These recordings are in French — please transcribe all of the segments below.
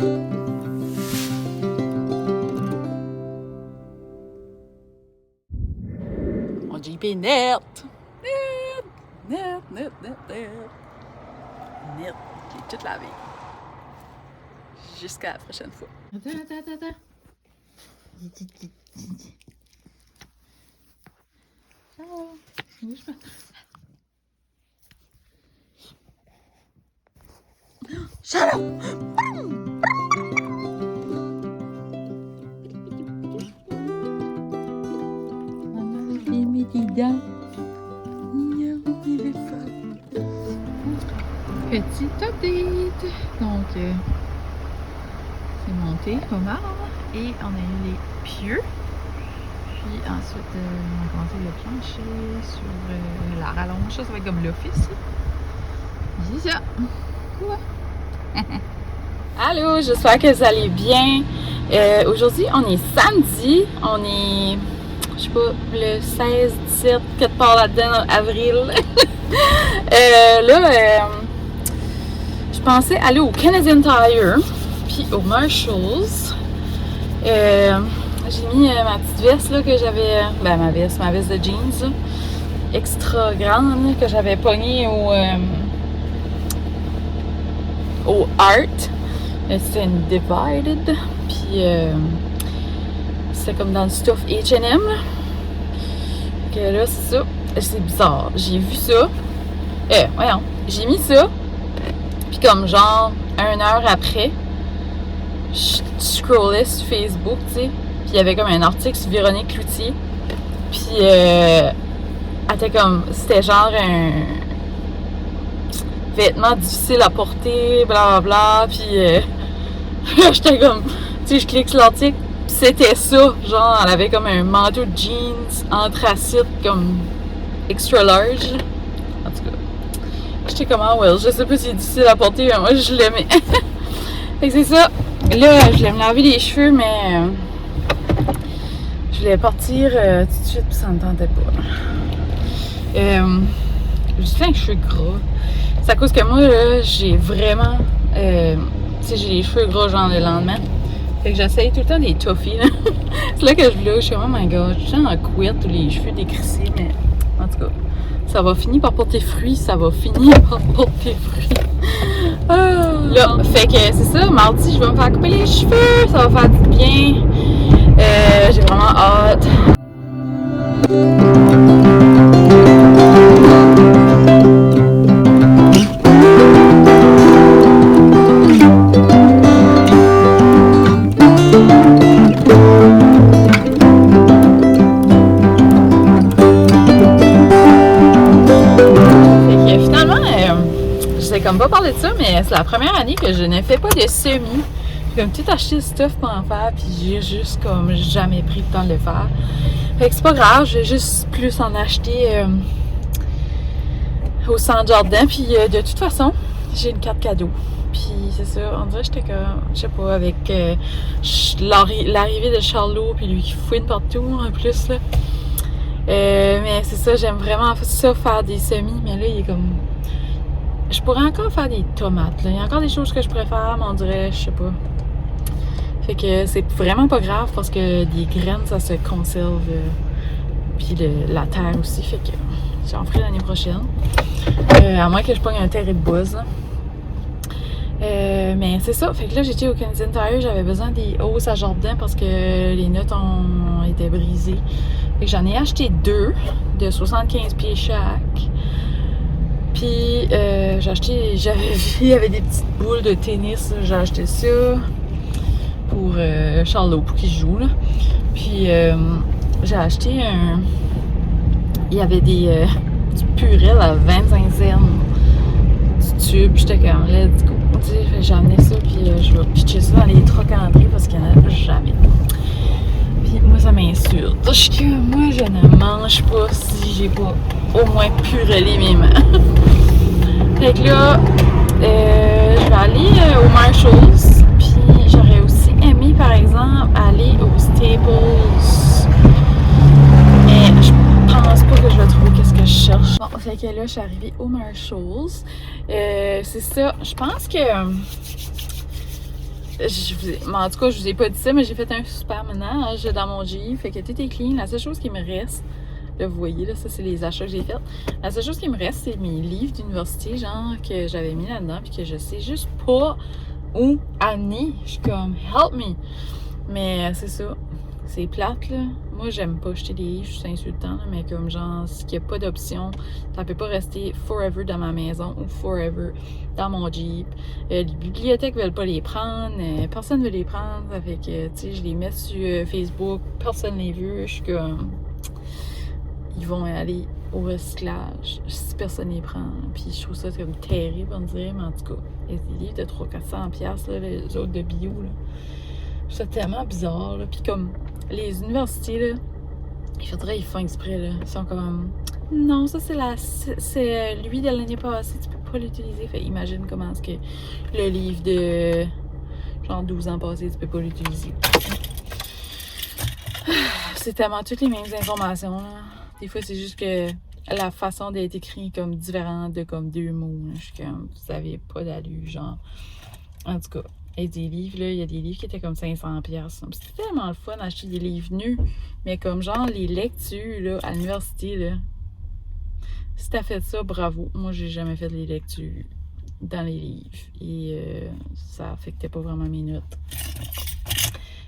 Mon Jeep est net! Net! J'ai tout lavé. Jusqu'à la prochaine fois. Attends. Shut up! Maman, j'ai mis des dents. Non, il veut pas. Petit update. Donc, c'est monté pas mal. Et on a eu les pieux. Puis ensuite, on a commencé le plancher sur la rallonge. Ça va être comme l'office. C'est ça. Quoi? Allô, j'espère que vous allez bien. Aujourd'hui, on est samedi. On est, je sais pas, le 16, 17, quelque part là-dedans, avril. Je pensais aller au Canadian Tire, puis au Marshalls. J'ai mis ma petite veste là, que j'avais, ma veste de jeans là, extra grande là, que j'avais pognée au Art. C'était une Divided, puis c'était comme dans le stuff H&M. Que là, c'est ça. C'est bizarre. J'ai vu ça. J'ai mis ça. Puis comme genre, 1 heure après, je scrollais sur Facebook, tu sais. Puis il y avait comme un article sur Véronique Cloutier. Puis c'était genre un vêtement difficile à porter, blablabla. Puis j'étais comme, tu sais, je clique sur l'article. Puis c'était ça. Genre, elle avait comme un manteau de jeans anthracite, comme extra large. En tout cas, j'étais comme, je sais pas si c'est difficile à porter, mais moi je l'aimais. Fait que c'est ça. Là, je voulais me laver les cheveux, mais je voulais partir tout de suite, puis ça me tentait pas. J'ai plein de cheveux gras. C'est à cause que moi, là, j'ai vraiment. Tu sais, j'ai les cheveux gras, genre le lendemain. Fait que j'essaye tout le temps des toffees, là. C'est là que je louche. Je suis comme, oh my god, je suis en couette, tous les cheveux décrissés, mais en tout cas, ça va finir par porter fruit. Là, fait que c'est ça, mardi, je vais me faire couper les cheveux, ça va faire du bien. J'ai vraiment hâte. Comme pas parler de ça, mais c'est la première année que je ne fais pas de semi. J'ai comme tout acheté le stuff pour en faire, puis j'ai juste comme jamais pris le temps de le faire. Fait que c'est pas grave, je vais juste plus en acheter au Centre Jardin, puis de toute façon, j'ai une carte cadeau. Puis c'est ça, on dirait que j'étais comme, je sais pas, avec l'arrivée de Charlot, puis lui qui fouine partout en plus là. Mais c'est ça, j'aime vraiment ça, faire des semis, mais là il est comme. Je pourrais encore faire des tomates, là. Il y a encore des choses que je préfère, mais on dirait, je sais pas. Fait que c'est vraiment pas grave parce que des graines, ça se conserve. Puis la terre aussi, fait que j'en ferai l'année prochaine. À moins que je pogne un terrible buzz. Mais c'est ça. Fait que là, j'étais au Canadian Tire, j'avais besoin des hausses à jardin parce que les notes ont été brisées. Fait que j'en ai acheté 2 de 75 pieds chaque. Puis j'avais vu, il y avait des petites boules de tennis, j'ai acheté ça pour Charlot, pour qu'il joue là. Puis j'ai acheté il y avait du Purell à 25 cents du tube, j'étais comme let's go, tu sais, j'ai amené ça, puis je vais pitcher ça dans les trucks à entrée parce qu'il n'y en a jamais. Puis moi ça m'insulte, parce que moi je ne mange pas si j'ai pas au moins purellé mes mains. Fait que là, je vais aller au Marshalls, puis j'aurais aussi aimé par exemple aller au Staples, mais je pense pas que je vais trouver qu'est-ce que je cherche. Bon, fait que là je suis arrivée au Marshalls, c'est ça, je pense que Mais en tout cas, je vous ai pas dit ça, mais j'ai fait un super ménage dans mon Jeep. Fait que tout est clean. La seule chose qui me reste, là, vous voyez, là, ça, c'est les achats que j'ai faits. La seule chose qui me reste, c'est mes livres d'université, genre, que j'avais mis là-dedans, puis que je sais juste pas où amener. Je suis comme, help me! Mais c'est ça. C'est plate, là. Moi, j'aime pas acheter des livres, c'est insultant, là, mais comme genre, s'il n'y a pas d'option, ça peut pas rester forever dans ma maison ou forever dans mon Jeep. Les bibliothèques veulent pas les prendre, personne veut les prendre, ça fait que, tu sais, je les mets sur Facebook, personne les veut, je suis comme... Ils vont aller au recyclage si personne les prend. Puis je trouve ça comme terrible, on dirait, mais en tout cas, il y a des livres de 300-400$, là, les autres de bio, là. Je trouve ça tellement bizarre, là. Puis comme les universités, là, ils font exprès, là. Ils sont comme, non, ça c'est lui de l'année passée, tu peux pas l'utiliser. Fait imagine comment est-ce que le livre de genre 12 ans passés, tu peux pas l'utiliser. C'est tellement toutes les mêmes informations, là. Des fois, c'est juste que la façon d'être écrit est comme différente de comme 2 mots, là. Je suis comme, vous avez pas d'allure, genre. En tout cas, et des livres, là, il y a des livres qui étaient comme 500$. C'était tellement le fun d'acheter des livres nus. Mais comme genre les lectures, là, à l'université, là. Si t'as fait ça, bravo. Moi, j'ai jamais fait les lectures dans les livres. Et ça affectait pas vraiment mes notes.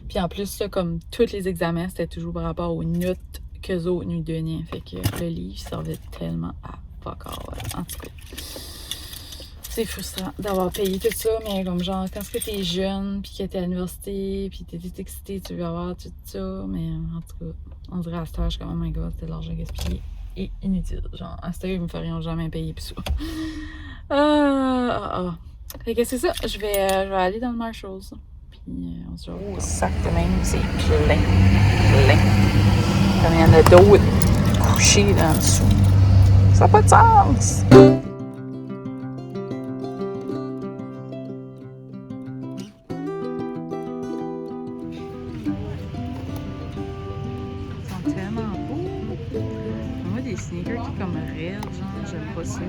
Puis en plus, ça, comme tous les examens, c'était toujours par rapport aux notes qu'eux autres nous donnaient. Fait que le livre servait tellement à fuck all. En tout cas, c'est frustrant d'avoir payé tout ça, mais comme genre, quand t'es jeune, puis que t'es à l'université, puis t'es excité, tu veux avoir tout ça, mais en tout cas, on dirait à cette heure, je suis comme, oh my god, c'était de l'argent gaspillé et inutile. Genre, à cette heure, ils me ferions jamais payer pis ça. Fait que c'est ça, je vais aller dans le Marshalls. Puis on se revoit. Oh, sac de même, c'est plein. Comme il y en a d'autres couchés là en dessous. Ça n'a pas de sens! Ils sont tellement beaux! Moi, des sneakers qui comme raides, genre, j'aime pas ça.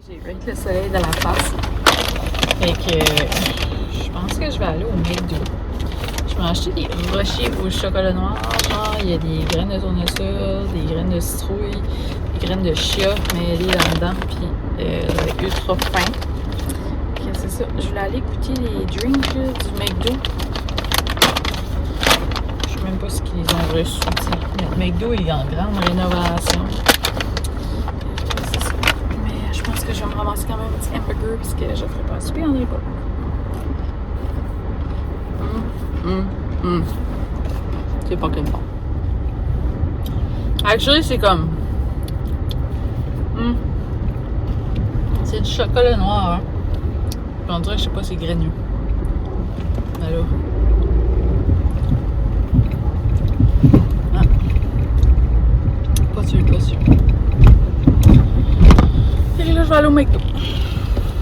J'ai break le soleil de la face. Fait que je pense que je vais aller au McDo. Je vais acheter des rochers au chocolat noir. Genre, il y a des graines de tournesol, des graines de citrouille, des graines de chia mêlées là-dedans. Puis j'avais ultra faim. Puis c'est ça. Je voulais aller goûter les drinks là, du McDo. Je sais même pas ce qu'ils ont reçu. Le McDo est en grande rénovation. Je vais me ramasser quand même un petit hamburger parce que je ne ferai pas souper en repas. C'est pas que bon. Actually, c'est comme. C'est du chocolat noir. Hein. Puis on dirait que je sais pas, c'est graineux. Alors. Ah. Pas sûr. Et là, je vais aller au McDo.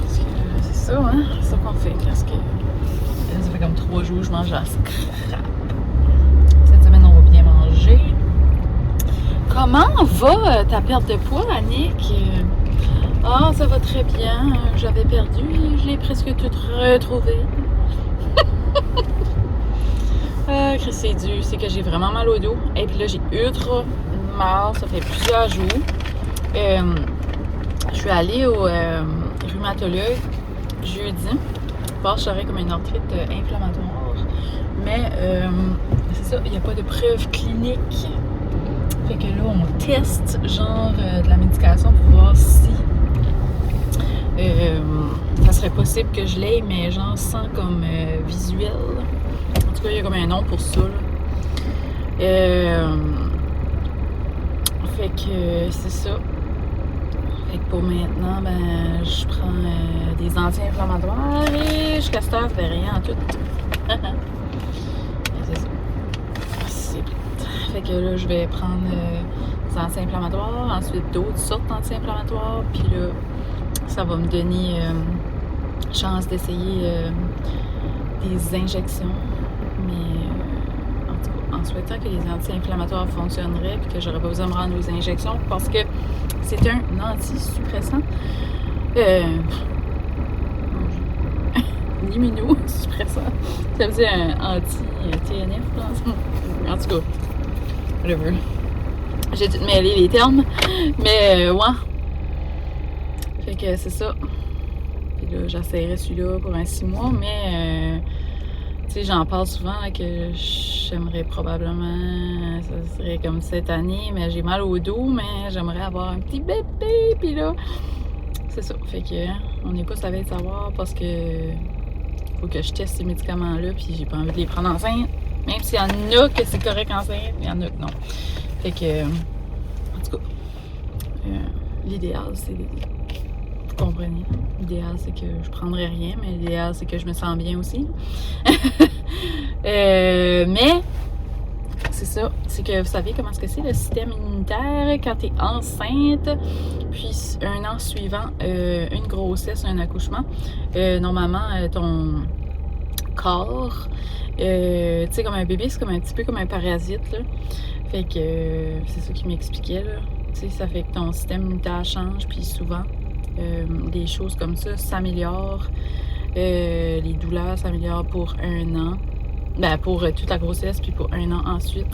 C'est ça, hein? C'est ça qu'on fait. Parce que ça fait comme 3 jours que je mange à scrap. Cette semaine, on va bien manger. Comment va ta perte de poids, Annick? Ah, ça va très bien. J'avais perdu. Je l'ai presque toute retrouvée. C'est dur. C'est que j'ai vraiment mal au dos. Et puis là, j'ai ultra mal. Ça fait plusieurs jours. Je suis allée au rhumatologue jeudi. Je pense que j'aurais comme une arthrite inflammatoire. Mais c'est ça, il n'y a pas de preuve clinique. Fait que là, on teste genre de la médication pour voir si ça serait possible que je l'aie, mais genre sans comme visuel. En tout cas, il y a comme un nom pour ça. Fait que c'est ça. Fait pour maintenant, ben, je prends des anti-inflammatoires et jusqu'à cette heure, je fais rien en tout. C'est ça. C'est plate. Fait que là, je vais prendre des anti-inflammatoires, ensuite d'autres sortes d'anti-inflammatoires, puis là, ça va me donner chance d'essayer des injections. Mais en tout cas, en souhaitant que les anti-inflammatoires fonctionneraient puis que j'aurais pas besoin de me rendre aux injections parce que c'est un anti-suppressant. L'immunosuppressant. Ça veut dire un anti-TNF, en tout cas. Whatever. J'ai dû mêler les termes. Mais ouais. Fait que c'est ça. Puis là, j'essaierai celui-là pour un 6 mois, mais tu sais, j'en parle souvent là, que j'aimerais probablement, ça serait comme cette année, mais j'ai mal au dos, mais j'aimerais avoir un petit bébé, puis là, c'est ça. Fait que on n'est pas savait de savoir parce que faut que je teste ces médicaments-là, puis j'ai pas envie de les prendre enceinte. Même s'il y en a que c'est correct enceinte, il y en a que non. Fait que, en tout cas, l'idéal, c'est vous comprenez. L'idéal, c'est que je prendrais rien, mais l'idéal, c'est que je me sens bien aussi. Mais, c'est ça. C'est que vous savez comment c'est le système immunitaire quand tu es enceinte, puis un an suivant, une grossesse, un accouchement. Normalement, ton corps, tu sais, comme un bébé, c'est comme un petit peu comme un parasite, là. Fait que c'est ça qui m'expliquait, là. Tu sais, ça fait que ton système immunitaire change, puis souvent, des choses comme ça s'améliorent. Les douleurs s'améliorent pour un an. Ben, pour toute la grossesse, puis pour un an ensuite.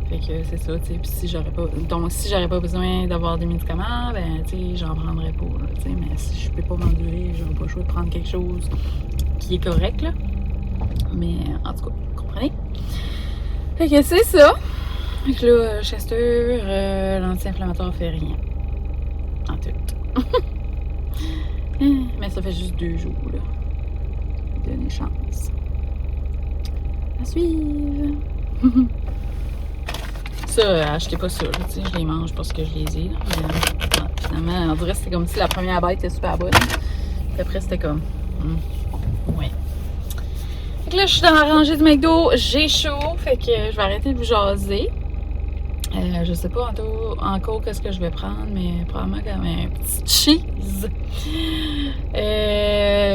Fait que c'est ça, tu sais. Puis si j'aurais pas... Donc, si j'aurais pas besoin d'avoir des médicaments, ben, tu sais, j'en prendrais pas, là, tu sais. Mais si je peux pas m'endurer, j'aurais pas le choix de prendre quelque chose qui est correct, là. Mais, en tout cas, vous comprenez? Fait que c'est ça. Fait que là, Chester, l'anti-inflammatoire fait rien. En tout. Mais ça fait juste 2 jours, là. Donnez chance. À suivre! Ça, achetez pas ça, là, tu sais, je les mange parce que je les ai, là. Mais, finalement, on dirait que c'était comme si la première bête était super bonne. Puis après, c'était comme... ouais. Fait que là, je suis dans la rangée du McDo, j'ai chaud, fait que je vais arrêter de vous jaser. Je sais pas encore qu'est-ce que je vais prendre, mais probablement comme un petit cheese.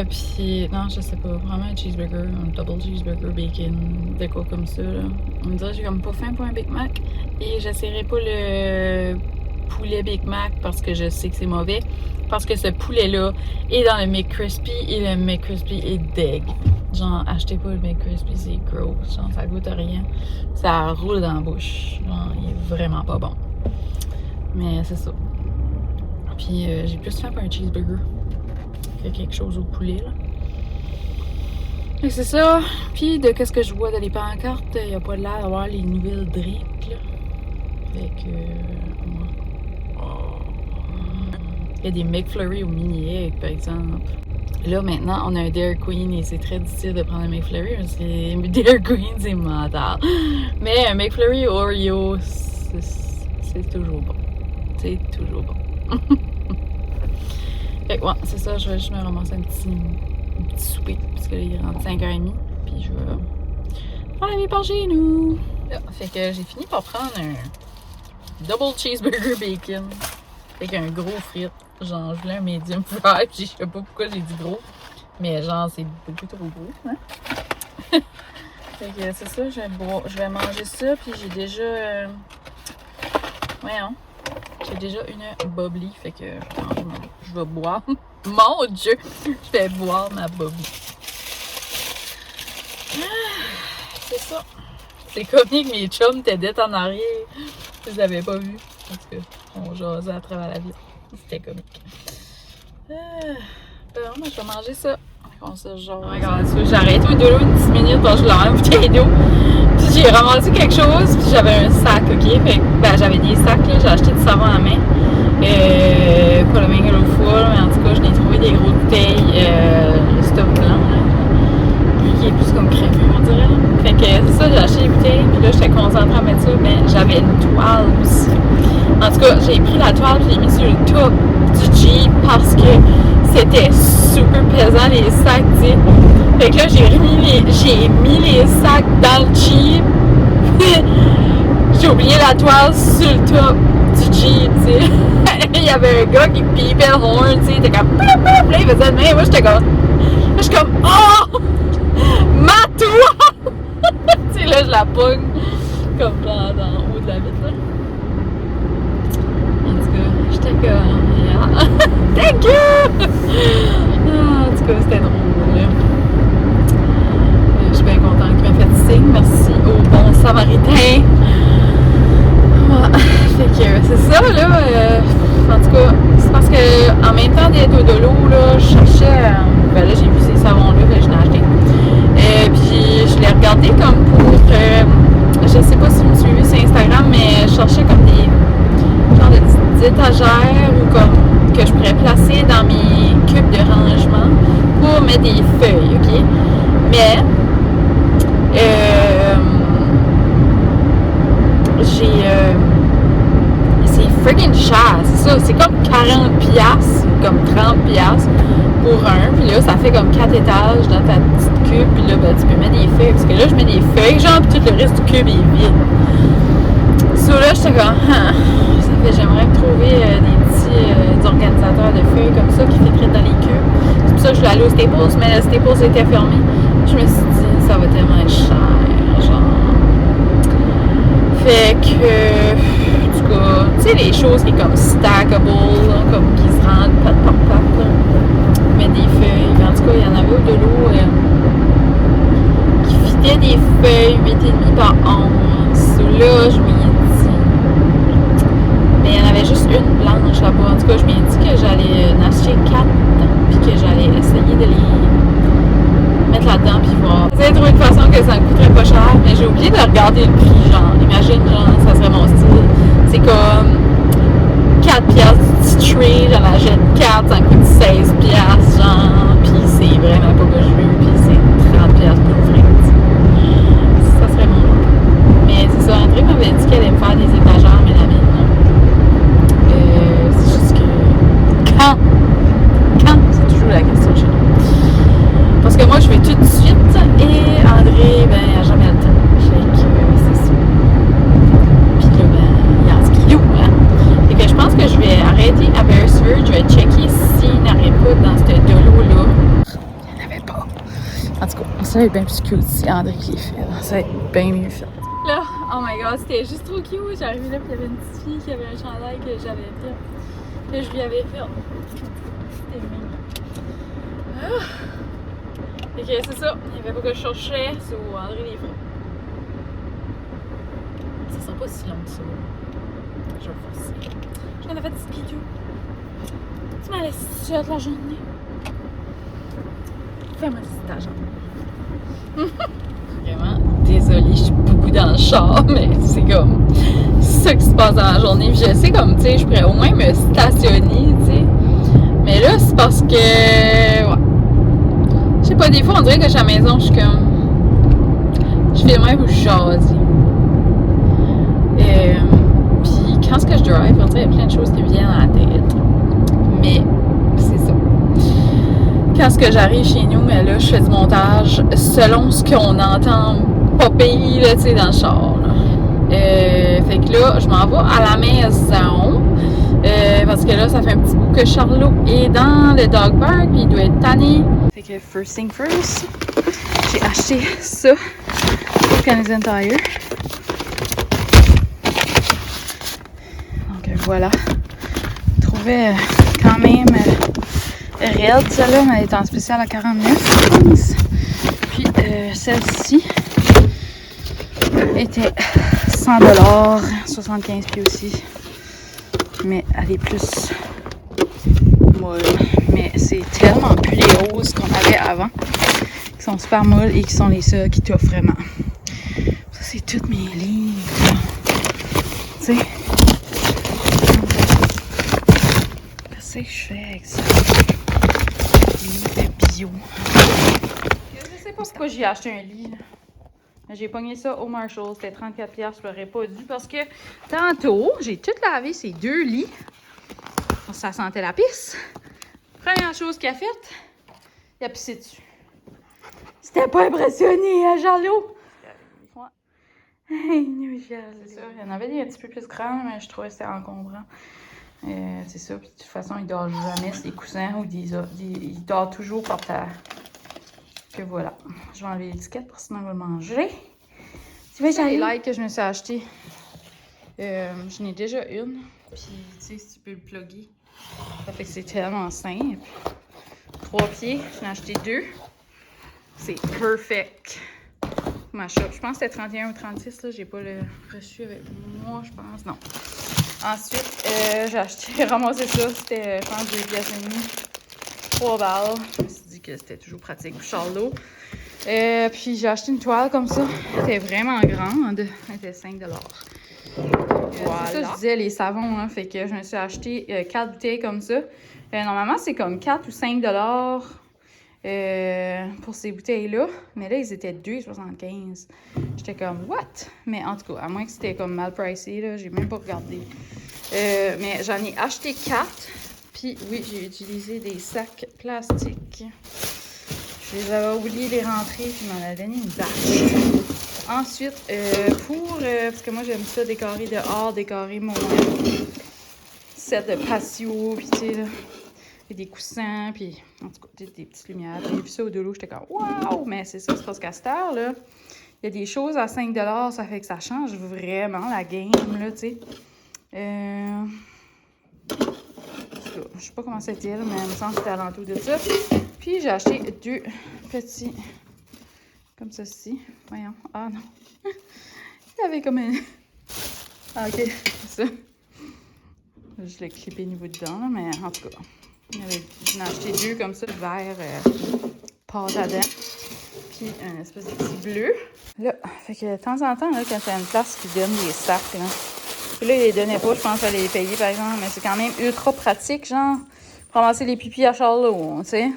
Puis, non, je sais pas, probablement un cheeseburger, un double cheeseburger, bacon, de quoi comme ça, là. On me dirait que j'ai comme pas faim pour un Big Mac. Et j'essaierai pas le poulet Big Mac parce que je sais que c'est mauvais. Parce que ce poulet-là est dans le McCrispy et le McCrispy est deg. Genre, achetez pas le McCrispy, c'est gross. Genre, ça goûte à rien. Ça roule dans la bouche. Genre, il est vraiment pas bon. Mais c'est ça. Puis, j'ai plus faim pour un cheeseburger que quelque chose au poulet, là. Et c'est ça. Puis, de qu'est-ce que je vois dans les pancartes, il n'y a pas l'air d'avoir les nouvelles drinks, là. Fait que... il y a des McFlurry au mini-egg, par exemple. Là, maintenant, on a un Dairy Queen et c'est très difficile de prendre un McFlurry. Dairy Queen, c'est mental. Mais un McFlurry Oreo, c'est toujours bon. C'est toujours bon. Fait que, ouais, c'est ça. Je vais juste me ramasser un petit souper. Parce que là, il rentre 5h30. Puis je vais faire la vie par chez nous. Là, fait que j'ai fini par prendre un double cheeseburger bacon. Avec un gros frite. Genre, je voulais un medium fry, puis je sais pas pourquoi j'ai dit gros. Mais genre, c'est beaucoup trop gros, hein? Fait que c'est ça, je vais manger ça, puis j'ai déjà... voyons. J'ai déjà une bubbly, fait que je vais boire. Mon Dieu! Je vais boire ma bubbly. C'est ça. C'est comique, mes chums t'aidaient en arrière. Vous avez pas vu. Parce que on jasait à travers la vie. C'était comique. Bon, moi, je vais manger ça. On se genre. Regarde ça. J'ai arrêté au dos une 10 minutes parce que je leur ai une bouteille d'eau. Puis j'ai ramassé quelque chose. Puis j'avais un sac, ok? Fait que, ben, j'avais des sacs, là. J'ai acheté du savon à main. Pas le même gros fois, mais en tout cas, je l'ai trouvé des grosses bouteilles. Le stuff blanc, là. Lui qui est plus comme crémeux, on dirait. Fait que c'est ça, j'ai acheté les bouteilles. Puis là, j'étais concentrée à mettre ça. Mais j'avais une toile aussi. En tout cas, j'ai pris la toile, je l'ai mis sur le top du du Jeep parce que c'était super pesant les sacs, tu sais. Fait que là, j'ai mis les sacs dans le Jeep. J'ai oublié la toile sur le top du Jeep, tu sais. Il y avait un gars qui pipait le horn, tu sais. Il était comme plop, plop, là, il faisait de même. Moi, j'étais comme. Là, je suis comme, oh! Ma toile! Tu sais, là, je la pogne comme dans le haut de la vitre, là. En tout cas, j'étais comme, yeah. Thank you! En tout cas, c'était drôle, là. Je suis bien contente qu'il m'a fait signe. Merci au bon samaritain. Ouais. Fait que c'est ça, là. En tout cas, c'est parce que en même temps d'être au dolo, là, je cherchais. Ben là, j'ai vu ces savons-là, ben, je l'ai acheté. Puis je l'ai regardé comme pour. Je sais pas si vous me suivez sur Instagram, mais je cherchais comme des genre de petites étagères ou comme que je pourrais placer dans mes cubes de rangement pour mettre des feuilles, ok? Mais c'est friggin' cher, c'est ça, c'est comme 40$, comme 30$ pour un, puis là ça fait comme 4 étages dans ta petite cube, puis là ben, tu peux mettre des feuilles, parce que là je mets des feuilles, genre, puis tout le reste du cube est vide. So là j'étais comme, ça fait, j'aimerais me trouver des petits organisateurs de feuilles comme ça qui fitteraient dans les cubes. C'est pour ça que je suis allée au Staples, mais le Staples était fermé. Je me suis dit, ça va tellement être cher, genre. Fait que, en tout cas, tu sais, les choses qui est comme stackable, là, comme qui se rendent patte par patte, là. Mais des feuilles, en tout cas, il y en avait au de l'eau qui fitaient des feuilles 8,5 par 11. So là, je m'y ai dit. Mais il y en avait juste une blanche là-bas. En tout cas, je m'y ai dit que j'allais en acheter 4, puis que j'allais essayer de les mettre là-dedans puis voir. J'essayais de trouver une façon que ça me coûterait pas cher, mais j'ai oublié de regarder le prix, genre. Imagine, genre, ça serait mon style. C'est comme 4$ du petit tray, j'en achète 4, ça me coûte 16$, genre, pis c'est vraiment pas que je veux, pis c'est 30$ pour l'ouvrir. Ça serait mon genre. Mais c'est ça, André m'avait dit qu'elle allait me faire des étagères, mais la mienne, c'est juste que. Quand? C'est toujours la question chez nous. Parce que moi, je vais tout de suite, et André, ben, il n'a jamais le temps. Fait que c'est ça. Puis là, ben, il y a un skidoo, hein. Fait que je pense que je vais arrêter à Beresford. Je vais checker s'il n'aurait pas dans ce dolo-là. Il n'y en avait pas. En tout cas, ça va être bien plus cute si André qui les fait. Ça va être bien mieux fait. Là, oh my god, c'était juste trop cute. J'arrivais là, puis il y avait une petite fille qui avait un chandail que j'avais fait. Que je lui avais fait. C'était mignon. Ah. Fait que c'est ça, il n'y avait pas que je cherchais sur André les frais. Ça sera pas si long que ça. Je vais le forcer. J'en ai fait des skidoo. Tu m'as laissé toute la journée. Fais-moi des stages. Vraiment, désolée, je suis beaucoup dans le char, mais c'est comme ça qui se passe dans la journée. Puis je sais comme, tu sais, je pourrais au moins me stationner, tu sais. Mais là, c'est parce que, ouais. Je sais pas, des fois, on dirait que je suis à la maison, je suis comme. Je fais le même où je jase. Puis quand ce que je drive, on dirait qu'il y a plein de choses qui viennent à la tête. Mais c'est ça. Quand ce que j'arrive chez nous, mais là, je fais du montage selon ce qu'on entend pas payer, là, tu sais, dans le char. Fait que là, je m'en vais à la maison. Parce que là, ça fait un petit bout que Charlot est dans le dog park, puis il doit être tanné. Fait que first thing first, j'ai acheté ça au Canadian Tire. Donc voilà. Je trouvais quand même raide celle-là, mais elle est en spécial à 49, je pense. Puis celle-ci était 100$, 75 puis aussi. Mais elle est plus molle. Mais c'est tellement plus les roses qu'on avait avant, qui sont super molles et qui sont les seuls qui t'offrent vraiment. Ça, c'est toutes mes livres. Tu sais. Qu'est-ce que je fais avec ça? Des livres de bio. Je sais pas pourquoi j'ai acheté un lit. J'ai pogné ça au Marshall, c'était 34$, je l'aurais pas dû parce que tantôt, j'ai tout lavé ces deux lits. Ça sentait la pisse. Première chose qu'il a faite, il a pissé dessus. C'était pas impressionné, hein, Charlot? Ouais. C'est ça, il y en avait des un petit peu plus grands, mais je trouvais que c'était encombrant. C'est ça, puis de toute façon, il dort jamais sur des coussins ou il dort toujours par terre. Que voilà. Je vais enlever l'étiquette parce que sinon, il va le manger. Tu vois, j'ai les lights que je me suis acheté. Je n'ai déjà une. Puis, tu sais, si tu peux le plugger. Ça fait que c'est tellement simple. 3 pieds, j'en ai acheté 2. C'est perfect. Ma shop. Je pense que c'était 31 ou 36, là. J'ai pas le reçu avec moi, je pense. Non. Ensuite, j'ai acheté, ramassé ça. C'était, je pense, 2 pièces et demie. 3 balles. Je me suis dit que c'était toujours pratique pour Charlot. Puis j'ai acheté une toile comme ça. Elle était vraiment grande. Elle était 5 $. Voilà. C'est ça, je disais, les savons. Hein, fait que je me suis acheté 4 bouteilles comme ça. Normalement, c'est comme 4 ou 5 $ pour ces bouteilles-là. Mais là, ils étaient 2,75 $. J'étais comme, what? Mais en tout cas, à moins que c'était comme mal pricé, là, j'ai même pas regardé. Mais j'en ai acheté 4. Puis oui, j'ai utilisé des sacs plastiques. Je les avais oublié de les rentrer, puis il m'en a donné une bâche. Ensuite, parce que moi j'aime ça décorer dehors, décorer mon set de patio, puis tu sais, là, et des coussins, puis en tout cas, des petites lumières. Puis j'ai vu ça au dolo, j'étais comme, waouh! Mais c'est ça, c'est parce qu'à cette heure, là, il y a des choses à 5 $, ça fait que ça change vraiment la game, là, tu sais. Je sais pas comment c'était, là, mais il me semble que c'était alentour de ça. Puis j'ai acheté 2 petits, comme ceci. Voyons. Ah non. Il y avait comme un... Ah, ok, c'est ça. Je l'ai clippé niveau dedans, là, mais en tout cas. J'en ai acheté 2 comme ça, vert, pâte à dents. Puis un espèce de petit bleu. Là, fait que de temps en temps, là, quand t'as une place qui donne des sacs, là. Puis là, ils les donnaient pas, je pense à les payer, par exemple. Mais c'est quand même ultra pratique, genre, pour ramasser les pipis à Charlot, tu sais.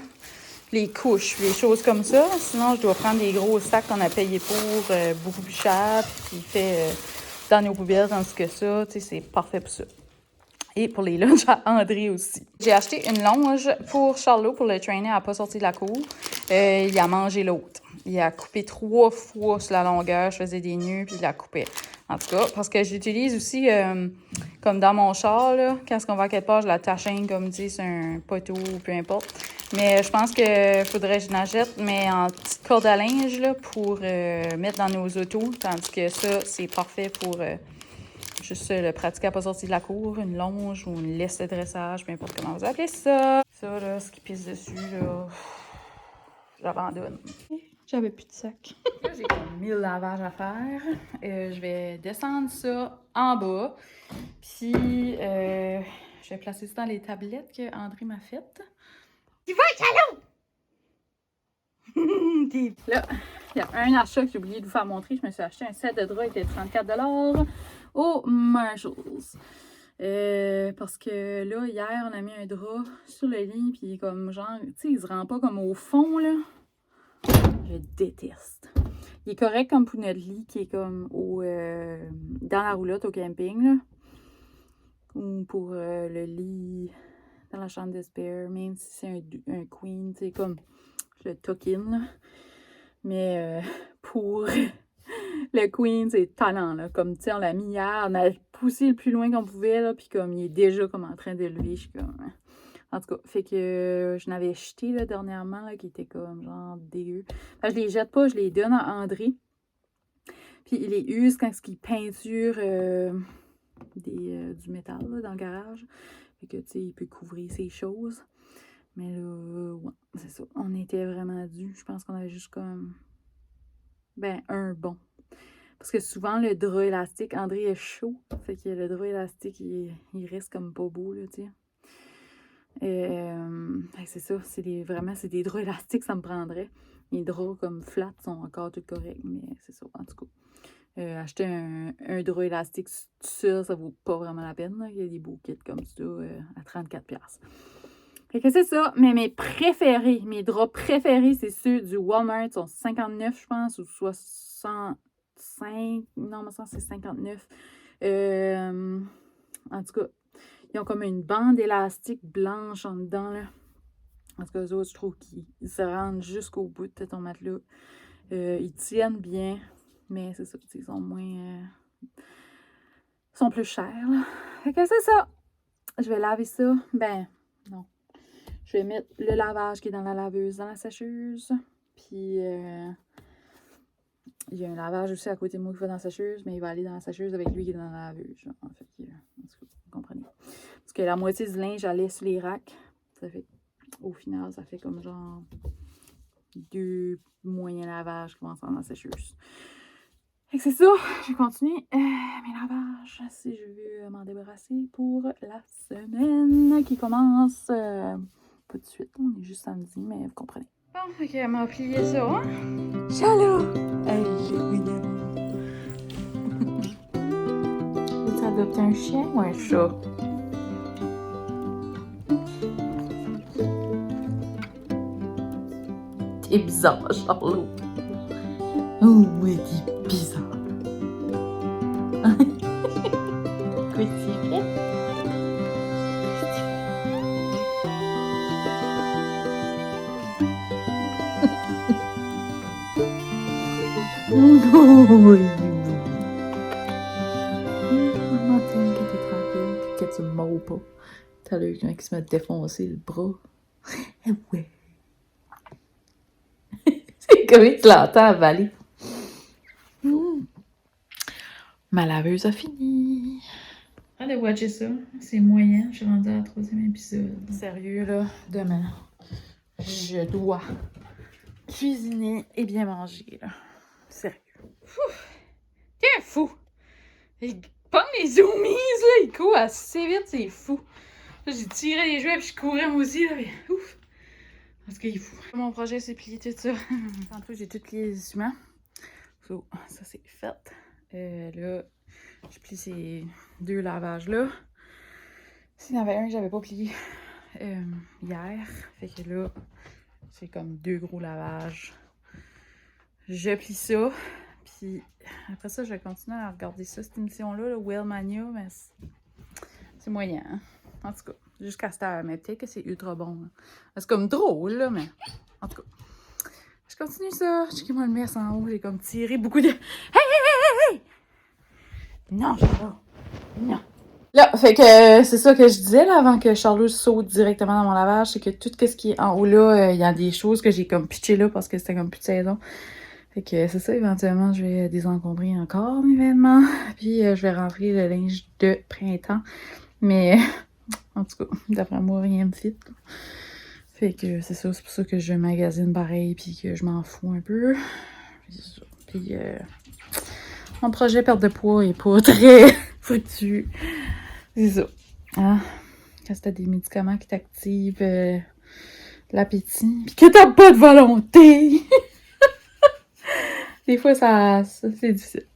Les couches, les choses comme ça. Sinon, je dois prendre des gros sacs qu'on a payés pour beaucoup plus cher, puis qui fait dans nos poubelles, tandis que ça, tu sais, c'est parfait pour ça. Et pour les lunchs à André aussi. J'ai acheté une longe pour Charlot pour le trainer à pas sortir de la cour. Il a mangé l'autre. Il a coupé 3 fois sur la longueur. Je faisais des nœuds, puis il la coupait. En tout cas, parce que j'utilise aussi, comme dans mon char, là, quand on va à quelque part, je la tachaine, comme dit, sur un poteau ou peu importe. Mais je pense qu'il faudrait que je l'achète, mais en petite corde à linge, là, pour mettre dans nos autos. Tandis que ça, c'est parfait pour juste le pratiquer à pas sortir de la cour, une longe ou une laisse de dressage, peu importe comment vous appelez ça. Ça, là, ce qui pisse dessus, là, j'abandonne. J'avais plus de sac. Là, j'ai comme 1000 lavages à faire. Je vais descendre ça en bas. Puis, je vais placer ça dans les tablettes que André m'a faites. Tu vas, Chalot! Là, il y a un achat que j'ai oublié de vous faire montrer. Je me suis acheté un set de draps, il était 34 $ au Marshalls. Parce que là, hier, on a mis un drap sur le lit, puis il est comme genre, tu sais, il se rend pas comme au fond, là. Je déteste. Il est correct comme pour notre lit qui est comme dans la roulotte au camping, là. Ou pour le lit dans la chambre de spare, même si c'est un queen, tu sais, comme le tuck-in, là. Mais pour le queen, c'est talent, là. Comme, tu sais, on l'a mis hier, on a poussé le plus loin qu'on pouvait, là, puis comme il est déjà comme en train de lever, je suis comme... Hein. En tout cas, fait que je n'avais jeté là, dernièrement, là, qui était comme genre dégueu. Enfin, je les jette pas, je les donne à André. Puis il les use quand il peinture du métal là, dans le garage. Fait que, tu sais, il peut couvrir ses choses. Mais là, ouais, c'est ça. On était vraiment dû. Je pense qu'on avait juste comme... Ben, un bon. Parce que souvent, le drap élastique, André est chaud. Fait que le drap élastique, il reste comme pas beau, là, tu sais. C'est ça, vraiment, c'est des draps élastiques, ça me prendrait. Les draps comme flat sont encore tout corrects, mais c'est ça, en tout cas. Acheter un drap élastique tout seul, ça vaut pas vraiment la peine. Là. Il y a des beaux kits comme ça à 34$. Fait que c'est ça, mais mes préférés, mes draps préférés, c'est ceux du Walmart, ils sont 59, je pense, ou 65. Non, mais ça, c'est 59. En tout cas, Ils ont comme une bande élastique blanche en dedans, là. En tout cas, eux autres, je trouve qu'ils se rendent jusqu'au bout de ton matelas. Ils tiennent bien, mais c'est ça, ils sont moins... ils sont plus chers, là. Fait que c'est ça! Je vais laver ça. Ben, non. Je vais mettre le lavage qui est dans la laveuse dans la sécheuse. Puis, il y a un lavage aussi à côté de moi qui va dans la sécheuse, mais il va aller dans la sécheuse avec lui qui est dans la laveuse. Genre. Fait que, en tout cas, vous comprenez. Parce que la moitié du linge allait sur les racks. Ça fait, au final, ça fait comme genre 2 moyens lavages qui vont ensemble dans la sécheuse. Fait que c'est ça. Je vais continuer mes lavages si je veux m'en débarrasser pour la semaine qui commence pas tout de suite. On est juste samedi, mais vous comprenez. Bon, fait qu'elle m'a plié ça. Hein? Chalot! Hey, veux-tu adopter un chien ou un chat? T'es bizarre, Charlot. Oh, ouais, t'es bizarre. Qu'est-ce que tu fais? Maman t'aime que t'es tranquille et que tu me mords pas. T'as l'œil qui se met défoncer le bras. Ah ouais. C'est comme tu l'entends avaler. Ma laveuse a fini. Allez watcher ça. C'est moyen. Je suis rendue à la 3e épisode. Sérieux là, demain, je dois cuisiner et bien manger là. Sérieux. T'es un fou! Il pogne les zoomies, là, il court assez vite, c'est fou. Là, j'ai tiré les jouets puis je courais moi aussi, là, mais ouf! Parce qu'il est fou. Mon projet, c'est plier tout ça. Tantôt, j'ai tout plié les instruments. So, ça, c'est fait. Là, je plie ces 2 lavages-là. S'il y en avait un que j'avais pas plié hier, fait que là, c'est comme 2 gros lavages. Je plie ça. Puis après ça, je vais continuer à regarder ça, cette émission-là, le Wellmania, mais c'est moyen. Hein? En tout cas, jusqu'à cette heure. Mais peut-être que c'est ultra bon. Hein? C'est comme drôle, là, mais en tout cas. Je continue ça. Checkez-moi le mess en haut. J'ai comme tiré beaucoup de... Hey, hey, hey, hey! Non, Charlot. Non. Là, fait que c'est ça que je disais là, avant que Charlot saute directement dans mon lavage, c'est que tout ce qui est en haut là, il y a des choses que j'ai comme pitché là parce que c'était comme plus de saison. Fait que c'est ça, éventuellement, je vais désencombrer encore mes vêtements. Puis je vais rentrer le linge de printemps. Mais en tout cas, d'après moi, rien me fit. Fait que c'est ça, c'est pour ça que je magasine pareil puis que je m'en fous un peu. Puis mon projet perte de poids est pas très fructueux. C'est ça. Hein? Quand t'as des médicaments qui t'activent l'appétit puis que t'as pas de volonté. Des fois, c'est difficile.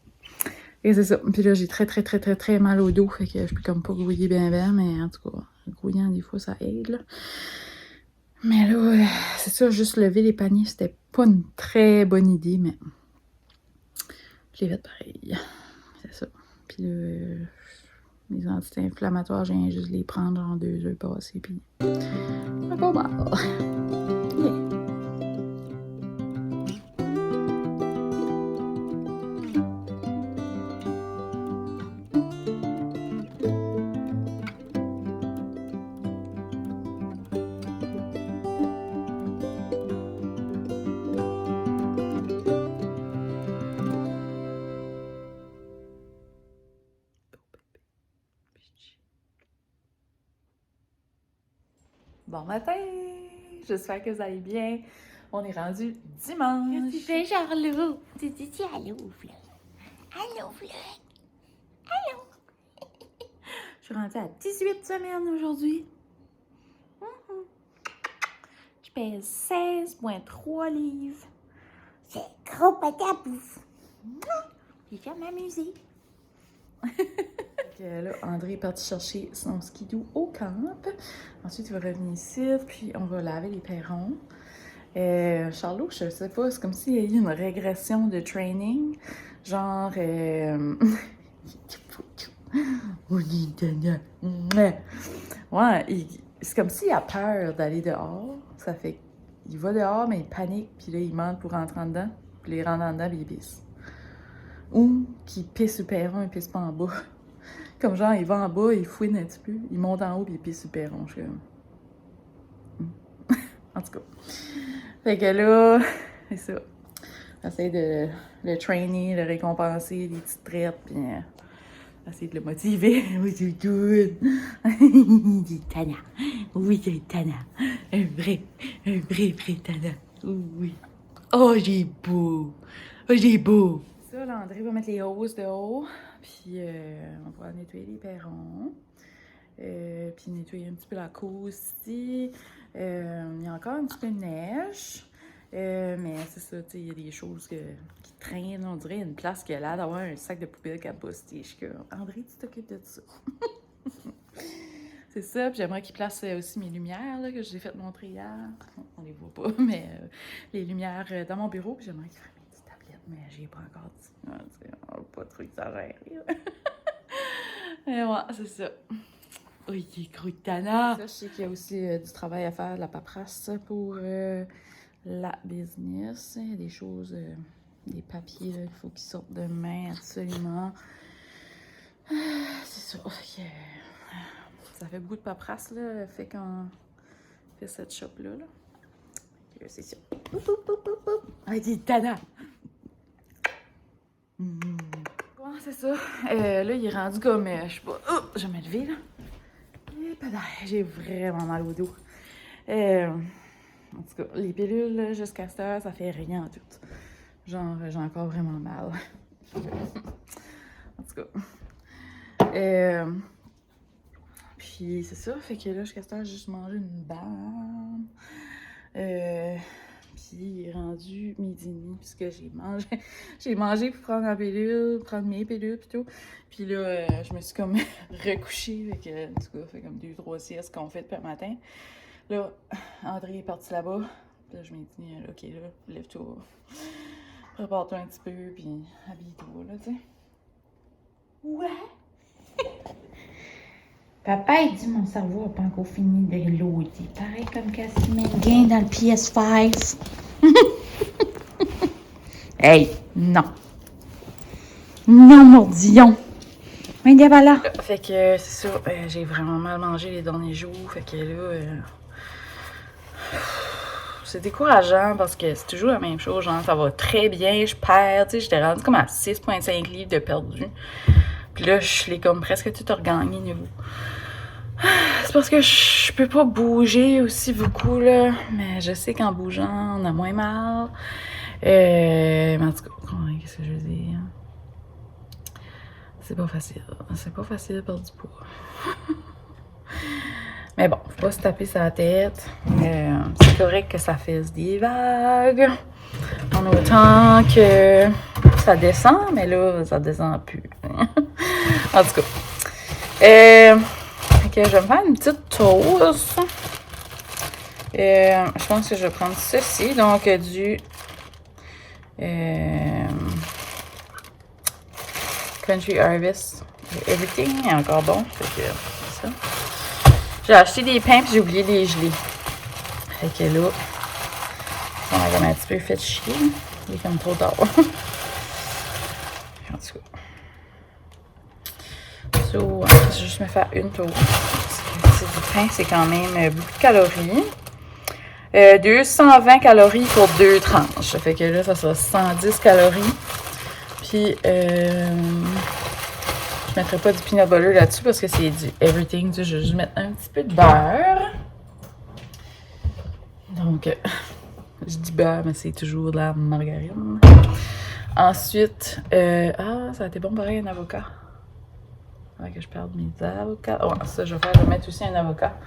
Et c'est ça. Puis là, j'ai très mal au dos. Fait que je peux comme pas grouiller bien, mais en tout cas, grouillant, des fois, ça aide, là. Mais là, c'est ça, juste lever les paniers, c'était pas une très bonne idée, mais je l'ai fait pareil. C'est ça. Puis là, mes anti-inflammatoires, je viens juste les prendre en 2 heures passées, puis encore mal. Yeah. Bon matin! J'espère que vous allez bien. On est rendu dimanche. Tu fais Charlot. Tu dis allô, Fleur. Allô, Fleur. Allô. Je suis rendue à 18 semaines aujourd'hui. Je pèse 16,3 livres. C'est gros pâté à bouffe. J'ai fait m'amuser. Là, André est parti chercher son skidoo au camp. Ensuite, il va revenir ici, puis on va laver les perrons. Charlot, je sais pas, c'est comme s'il y a eu une régression de training. Genre, Oh, Tana. Ouais, c'est comme s'il a peur d'aller dehors. Ça fait qu'il va dehors, mais il panique, puis là, il monte pour rentrer en dedans. Puis là, il rentre en dedans, puis il pisse. Ou qu'il pisse sur le perron, il pisse pas en bas. Comme genre, il va en bas, il fouine un petit peu, il monte en haut, puis il pisse sur le perron. Je suis comme... En tout cas. Fait que là, c'est ça. J'essaie de le trainer, le récompenser, des petites traites, puis essayer de le motiver. Oui, c'est good. C'est Tana. Oui, c'est Tana. Un vrai Tana. Oui. Oh, j'ai beau. Oh, j'ai beau. Ça, là, André va mettre les hausses de haut, puis on va nettoyer les perrons. Puis nettoyer un petit peu la cour aussi. Il y a encore un petit peu de neige. Mais c'est ça, tu sais, il y a des choses qui traînent. On dirait une place qui a l'air d'avoir un sac de poubelle qui a busté. Je suis comme, André, tu t'occupes de ça. C'est ça, puis j'aimerais qu'il place aussi mes lumières là, que je vous ai fait montrer hier. On les voit pas, mais les lumières dans mon bureau. Puis j'aimerais qu'il fasse mes petites tablettes, mais j'y ai pas encore dit. On va pas trop exagérer. Et ouais, c'est ça. Oui, il est gros de Tana. Ça, je sais qu'il y a aussi du travail à faire, de la paperasse pour la business. Il y a des choses, des papiers qu'il faut qu'ils sortent demain, absolument. C'est ça. Ça fait beaucoup de paperasse, là, fait qu'on fait cette shop-là. Là. C'est ça. Ah, dit Tana! Bon, c'est ça. Là, il est rendu comme, je sais pas, je vais me lever, là. J'ai vraiment mal au dos. En tout cas, les pilules, jusqu'à cette heure, ça fait rien en tout. Genre, j'ai encore vraiment mal. En tout cas. Puis c'est ça, fait que là, jusqu'à cette heure, j'ai juste mangé une banane. Puis il est rendu midi et demi, puisque j'ai mangé pour prendre la pilule, prendre mes pilules pis tout. Puis là, je me suis comme recouchée, fait que, en tout cas, fait comme 2-3 siestes qu'on fait depuis le matin. Là, André est parti là-bas. Là, je m'ai dit, OK, là, lève-toi. Prépare-toi un petit peu, puis habille-toi, là, tu sais. Ouais. Papa, il dit mon cerveau n'a pas encore fini de loader. Pareil comme quand il met gain dans le PS5. Hey, non. Non, mordillon. Mais voilà. Fait que c'est ça, j'ai vraiment mal mangé les derniers jours. Fait que là, c'est décourageant parce que c'est toujours la même chose. Genre, ça va très bien, je perds. Tu sais, j'étais rendue comme à 6,5 livres de perdu. Puis là, je l'ai comme presque tout regagné niveau. C'est parce que je peux pas bouger aussi beaucoup, là. Mais je sais qu'en bougeant, on a moins mal. Mais en tout cas, qu'est-ce que je veux dire? C'est pas facile. C'est pas facile de perdre du poids. Mais bon, faut pas se taper sa tête. C'est correct que ça fasse des vagues. En autant que ça descend, mais là, ça descend plus. En tout cas. Ok, je vais me faire une petite toast. Je pense que je vais prendre ceci. Donc, du Country Harvest Everything. Il est encore bon. Fait que, c'est ça. J'ai acheté des pains puis j'ai oublié de les geler. Fait que là, on a comme un petit peu fait chier. Il est comme trop tard. En tout cas. So, je vais juste me faire une toast. Parce que du pain, c'est quand même beaucoup de calories. 220 calories pour 2 tranches. Ça fait que là, ça sera 110 calories. Puis, je mettrai pas du peanut butter là-dessus parce que c'est du everything. Je vais juste mettre un petit peu de beurre. Donc, je dis beurre, mais c'est toujours de la margarine. Ensuite, ça a été bon pareil, un avocat. Faudrait que je perde mes avocats. Oh, ça, je vais mettre aussi un avocat.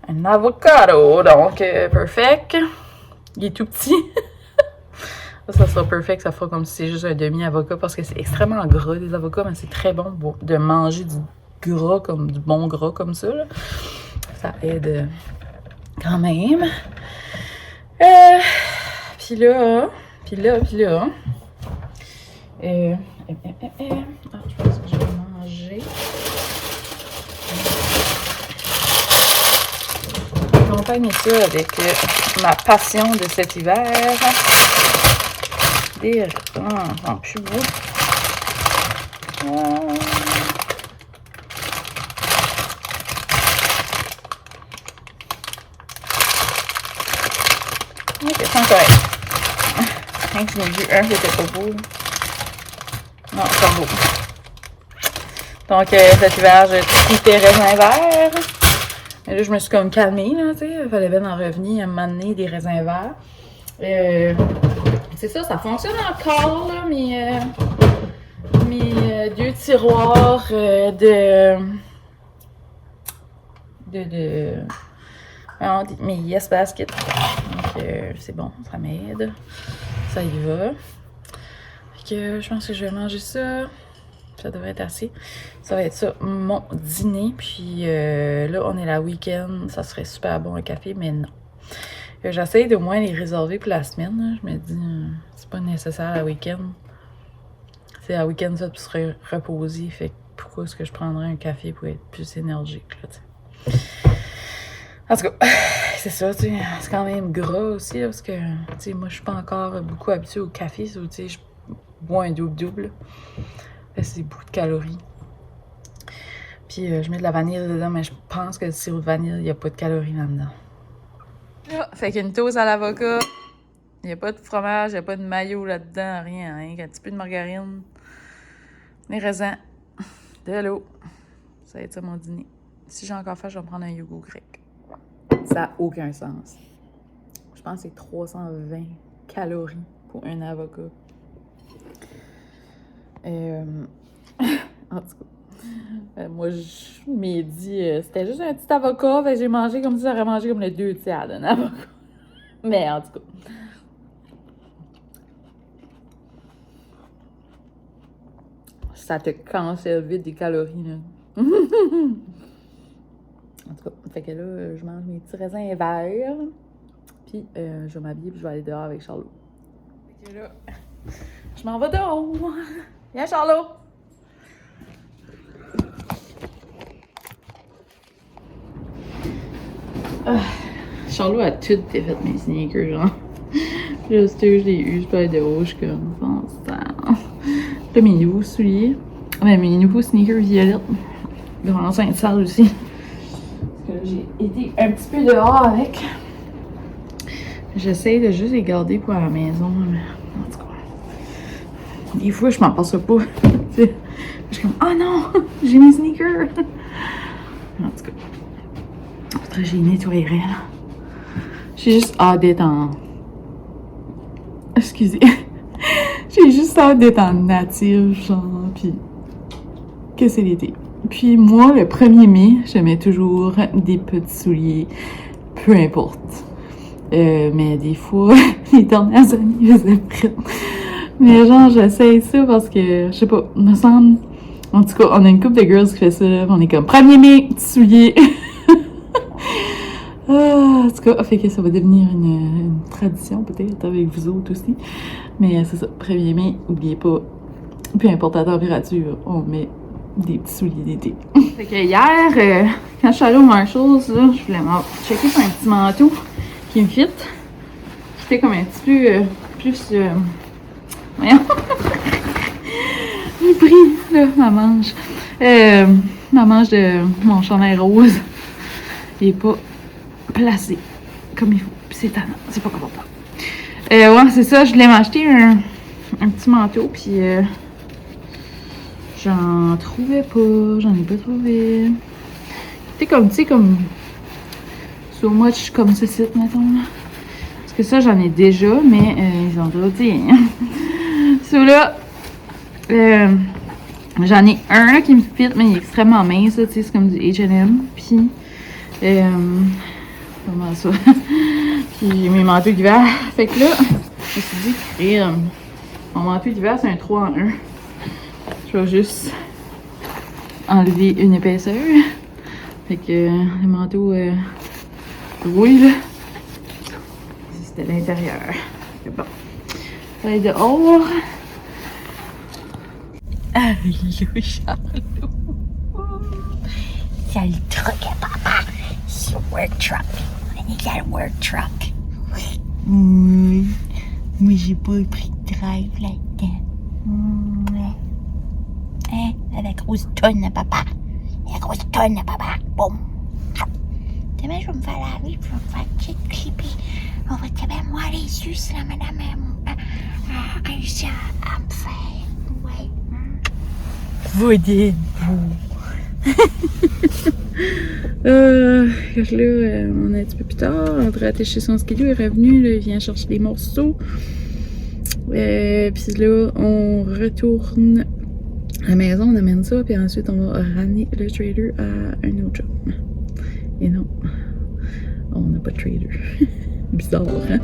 Un avocado, donc perfect. Il est tout petit. Ça sera perfect, ça fera comme si c'est juste un demi-avocat parce que c'est extrêmement gras des avocats, mais c'est très bon de manger du gras, comme du bon gras comme ça. Là. Ça aide quand même. Puis là. Je pense que je vais manger. mélanger. J'accompagne ça avec ma passion de cet hiver. Des raisins. Je suis beau. Ok, c'est correct. Rien que j'en ai vu un qui était pas beau. Non, c'est pas beau. Donc, cet hiver, j'ai quitté raisins verts. Et là, je me suis comme calmée, là, tu sais. Il fallait bien en revenir à m'amener des raisins verts. C'est ça, ça fonctionne encore, là, mes deux tiroirs mes Yes Basket. Donc, c'est bon, ça m'aide. Ça y va. Fait que je pense que je vais manger ça. Ça devrait être assez. Ça va être ça, mon dîner. Puis là, on est la week-end. Ça serait super bon un café, mais non. J'essaie d'au moins les réserver pour la semaine. Là. Je me dis, c'est pas nécessaire la week-end. C'est la week-end, ça, tu serais reposé. Fait que pourquoi est-ce que je prendrais un café pour être plus énergique, là, t'sais. En tout cas, c'est ça, tu sais. C'est quand même gras aussi, là, parce que, tu sais, moi, je suis pas encore beaucoup habituée au café. Tu sais, je bois un double-double. C'est beaucoup de calories. Puis je mets de la vanille dedans, mais je pense que le sirop de vanille, il n'y a pas de calories là-dedans. Là, fait qu'une toast à l'avocat. Il n'y a pas de fromage, il n'y a pas de maillot là-dedans, rien. Hein, un petit peu de margarine, des raisins, de l'eau. Ça va être ça mon dîner. Si j'ai encore faim, je vais me prendre un yogourt grec. Ça n'a aucun sens. Je pense que c'est 320 calories pour un avocat. En tout cas, moi, je m'ai dit, c'était juste un petit avocat, fait que j'ai mangé comme si j'aurais mangé comme les 2 tiers d'un avocat. Mais en tout cas. Ça te cancelle vite des calories, là. En tout cas, fait que là, je mange mes petits raisins verts. Puis, je vais m'habiller puis je vais aller dehors avec Charlot. Fait que là, je m'en vais dehors. Viens, Charlot! Charlot a tout défait mes sneakers, genre. Juste je l'ai eu, je peux être de haut, je suis comme, bon sang. Là, mes nouveaux souliers. Ouais, mes nouveaux sneakers violettes. Ils vont lancer une salle aussi. Parce que là, j'ai été un petit peu dehors avec. J'essaie de juste les garder pour la maison, mais en tout cas. Des fois, je m'en passerai pas. Je suis comme, oh non, j'ai mes sneakers. En tout cas. Après, j'ai nettoyé là. J'ai juste hâte d'être en. Excusez. J'ai juste hâte d'être en native, genre, pis que c'est l'été. Puis moi, le 1er mai, je mets toujours des petits souliers, peu importe. Mais des fois, les dernières années, je les ai pris. Mais genre, j'essaye ça parce que, je sais pas, me semble. En tout cas, on a une couple de girls qui fait ça, là, on est comme 1er mai, petits souliers. En tout cas, fait que ça va devenir une tradition peut-être avec vous autres aussi. Mais c'est ça, 1er mai, n'oubliez pas, peu importe la température, on met des petits souliers d'été. Fait que hier, quand je suis allée au Marshalls, là, je voulais checker sur un petit manteau qui me fit. J'étais comme un petit peu plus... voyons! J'ai pris, là, ma manche. Ma manche de mon chandail rose. Il est pas placé comme il faut. Puis c'est tannant, c'est pas confortable. Ouais, c'est ça, je voulais m'acheter un petit manteau, puis j'en trouvais pas, j'en ai pas trouvé. C'était comme, tu sais, comme so much comme ce site, mettons. Parce que ça, j'en ai déjà, mais ils ont d'autres, celui-là, j'en ai un là, qui me fit, mais il est extrêmement mince, tu sais, c'est comme du H&M, puis comment ça? Puis mes manteaux d'hiver. Fait que là, je me suis dit, mon manteau d'hiver, c'est un 3 en 1. Je vais juste enlever une épaisseur. Fait que le manteau rouille, là. C'était l'intérieur. C'est bon. Ça va être dehors. Allô, Charlot. C'est le truck à papa. C'est le work truck. On est dans le work truck. Oui. Moi, j'ai pas pris de drive là-dedans. Hein? La grosse tonne à papa. La grosse tonne à papa. Boum. Demain, je vais me faire laver, puis je vais me faire une petite clipper. On va te bien moi les yeux si la madame a réussi à me faire. Ouais. Vous dites-vous. Là, on est un petit peu plus tard. André a attaché son skidoo, il est revenu, là, il vient chercher des morceaux. Puis là, on retourne à la maison, on amène ça, puis ensuite on va ramener le trailer à un autre job. Et non, on n'a pas de trailer. Bizarre, hein?